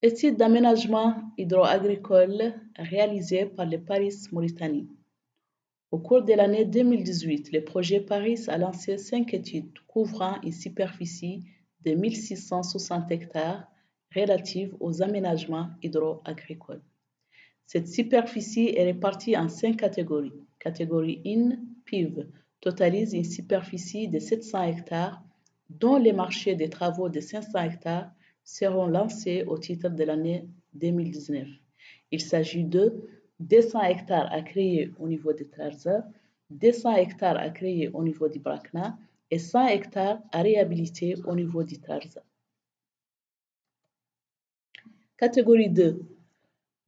Étude d'aménagement hydro-agricole réalisée par le Paris Mauritanie. Au cours de l'année 2018, le projet Paris a lancé 5 études couvrant une superficie de 1660 hectares relatives aux aménagements hydro-agricoles. Cette superficie est répartie en 5 catégories. Catégorie 1, PIV, totalise une superficie de 700 hectares, dont les marchés des travaux de 500 hectares seront lancés au titre de l'année 2019. Il s'agit de 200 hectares à créer au niveau de Trarza, 200 hectares à créer au niveau du Brakna et 100 hectares à réhabiliter au niveau du Trarza. Catégorie 2,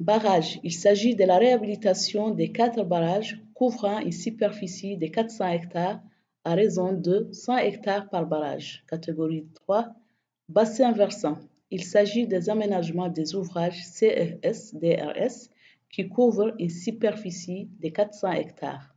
barrages. Il s'agit de la réhabilitation des 4 barrages couvrant une superficie de 400 hectares à raison de 100 hectares par barrage. Catégorie 3, bassin versant. Il s'agit des aménagements des ouvrages CES-DRS qui couvrent une superficie de 400 hectares.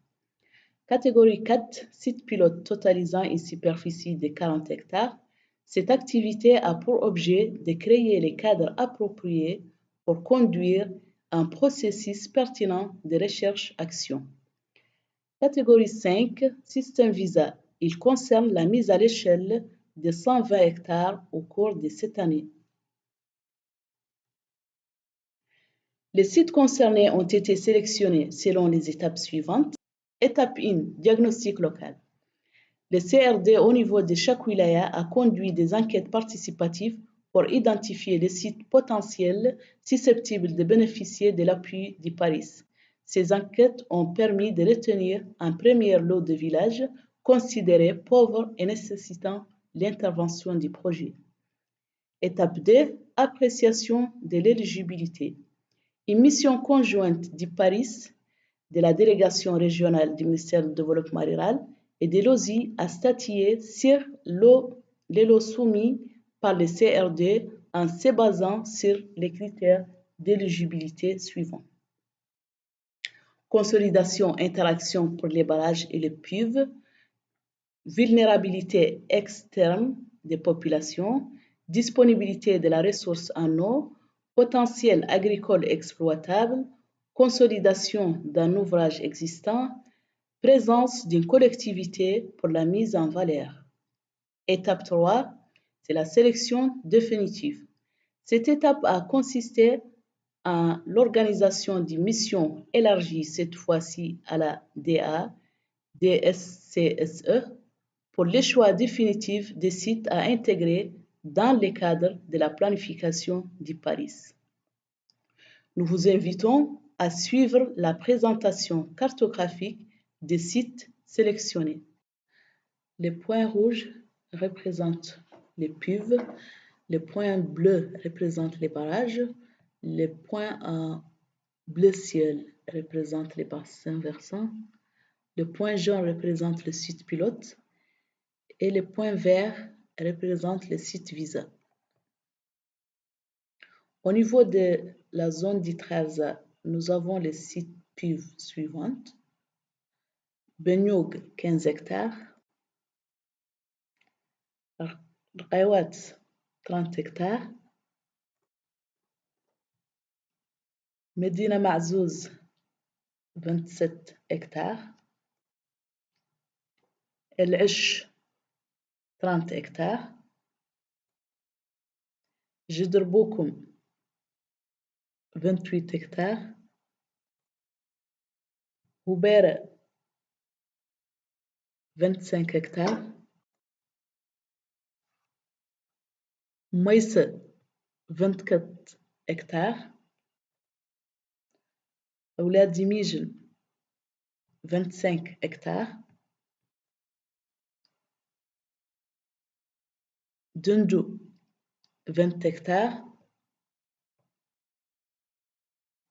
Catégorie 4, site pilote totalisant une superficie de 40 hectares. Cette activité a pour objet de créer les cadres appropriés pour conduire un processus pertinent de recherche-action. Catégorie 5, système VISA. Il concerne la mise à l'échelle de 120 hectares au cours de cette année. Les sites concernés ont été sélectionnés selon les étapes suivantes. Étape 1, diagnostic local. Le CRD au niveau de chaque wilaya a conduit des enquêtes participatives pour identifier les sites potentiels susceptibles de bénéficier de l'appui du Paris. Ces enquêtes ont permis de retenir un premier lot de villages considérés pauvres et nécessitant l'intervention du projet. Étape 2, appréciation de l'éligibilité. Une mission conjointe du Paris, de la délégation régionale du ministère du Développement rural et de l'OSI a statué sur les lots soumis par le CRD en se basant sur les critères d'éligibilité suivants. Consolidation, interaction pour les barrages et les PUV, vulnérabilité externe des populations, disponibilité de la ressource en eau, potentiel agricole exploitable, consolidation d'un ouvrage existant, présence d'une collectivité pour la mise en valeur. Étape 3, c'est la sélection définitive. Cette étape a consisté en l'organisation d'une mission élargie cette fois-ci à la DSCSE pour le choix définitif des sites à intégrer dans le cadre de la planification du Paris. Nous vous invitons à suivre la présentation cartographique des sites sélectionnés. Les points rouges représentent les PUV, les points bleus représentent les barrages, les points en bleu ciel représentent les bassins versants, le point jaune représente le site pilote et les points verts représentent le site VISA. Au niveau de la zone d'Itraza, nous avons les sites PUV suivants. Benyoug, 15 hectares. Raiwat, 30 hectares. Medina Mazouz, 27 hectares. El Ish, 30 hectares. Jidr Boukoum, 28 hectares. Houbera, 25 hectares. Maïs, 24 hectares. Oulad Dimijl, 25 hectares. Dundou, 20 hectares.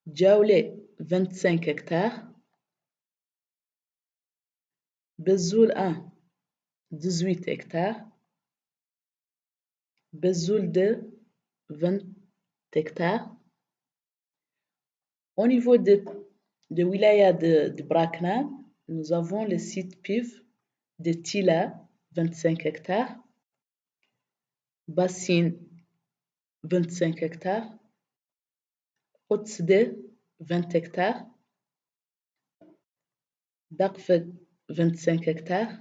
Djaoulé, 25 hectares. Bezoul 1, 18 hectares. Bezoul 2, 20 hectares. Au niveau de Wilaya de Brakna, nous avons le site PIV de Tila, 25 hectares. Bassine, 25 hectares. Quds D 20 hectares, Darfed 25 hectares,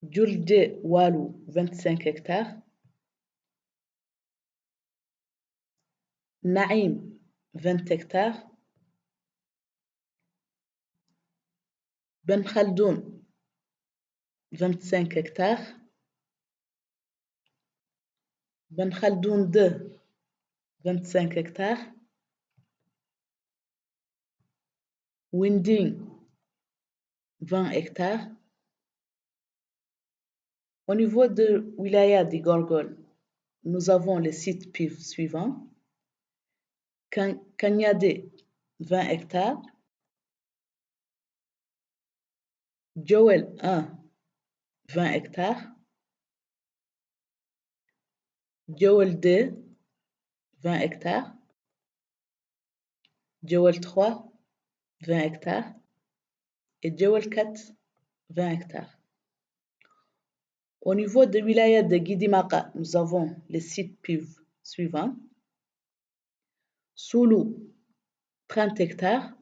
Djulde Walou 25 hectares, Naïm 20 hectares, Ben Khaldoun 25 hectares, Ben Khaldoun 2 25 hectares, Winding 20 hectares. Au niveau de Wilaya des Gorgol, nous avons les sites PIV suivants. Kanyade 20 hectares, Joel 1 20 hectares, Joel 2 20 hectares, Joel 3 20 hectares et Joel 4 20 hectares. Au niveau de Wilaya de Guidimaka, nous avons les sites PIV suivants. Soulou 30 hectares,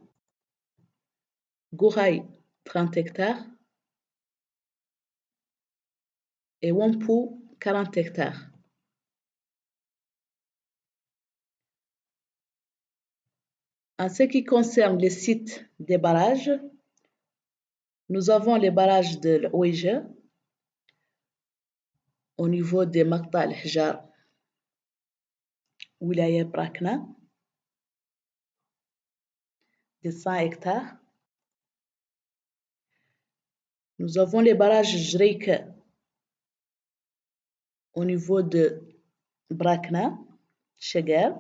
Gouraï 30 hectares et Wampou 40 hectares. En ce qui concerne les sites des barrages, nous avons les barrages de l'Ouija au niveau de Maqta al-Hjar, Wilaya Brakna, de 100 hectares. Nous avons les barrages Jreika au niveau de Brakna, Chegar,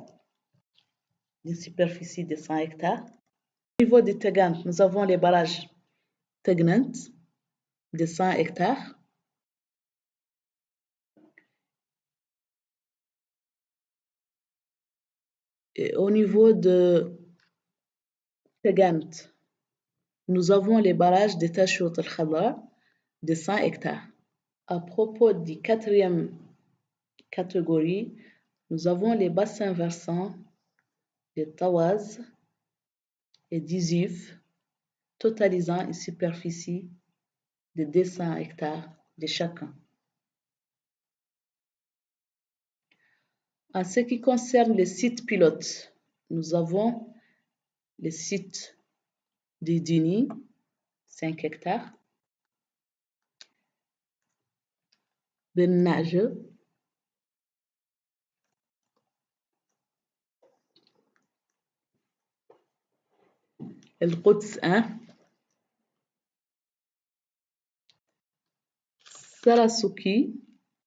d'une superficie de 100 hectares. Au niveau de Tegant, nous avons les barrages Tegnant de 100 hectares. Et au niveau de Tegant, nous avons les barrages de Tachout al-Khadar de 100 hectares. À propos de quatrième catégorie, nous avons les bassins versants de Tawaz et d'Izif, totalisant une superficie de 200 hectares de chacun. En ce qui concerne les sites pilotes, nous avons le site de Dini, 5 hectares, Ben Naje, El Quds 1, Sarasuki,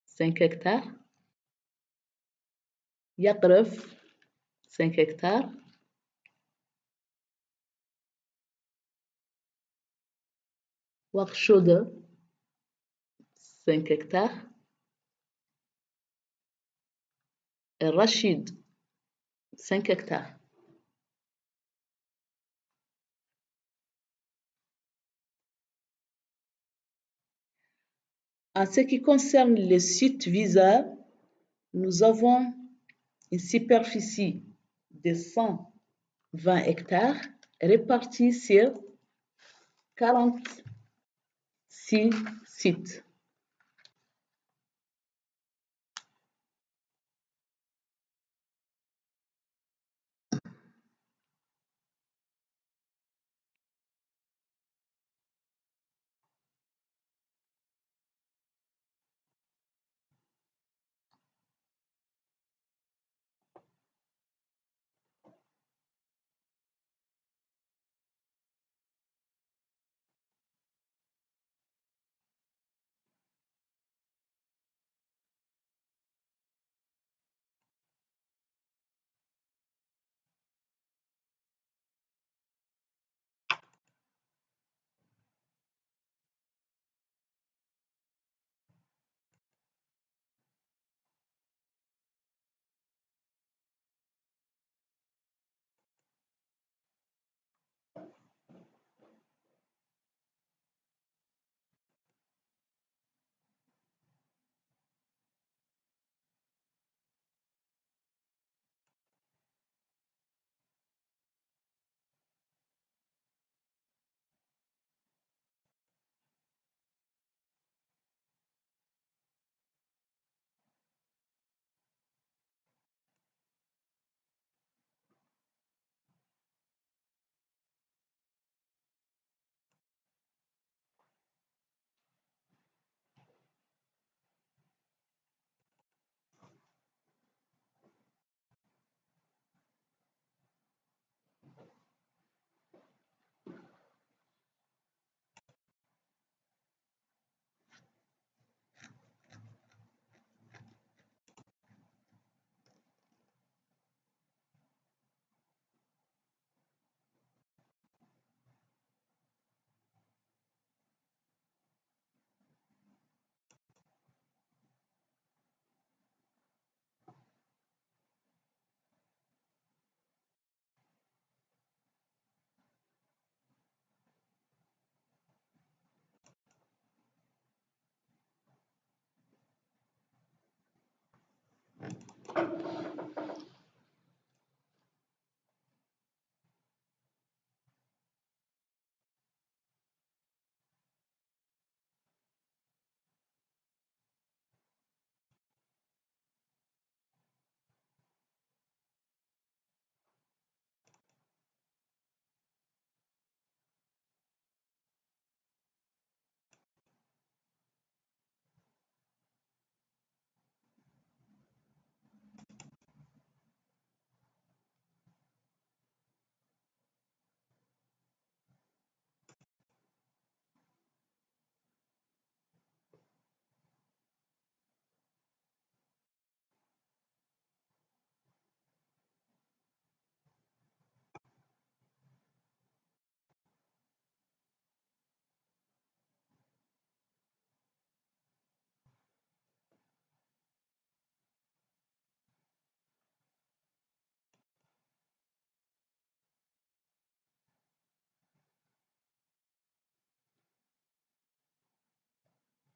5 hectares, Yakref, 5 hectares, Wakshode, 5 hectares, El Rachid, 5 hectares. En ce qui concerne les sites Visa, nous avons une superficie de 120 hectares répartie sur 46 sites.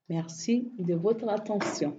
Merci de votre attention.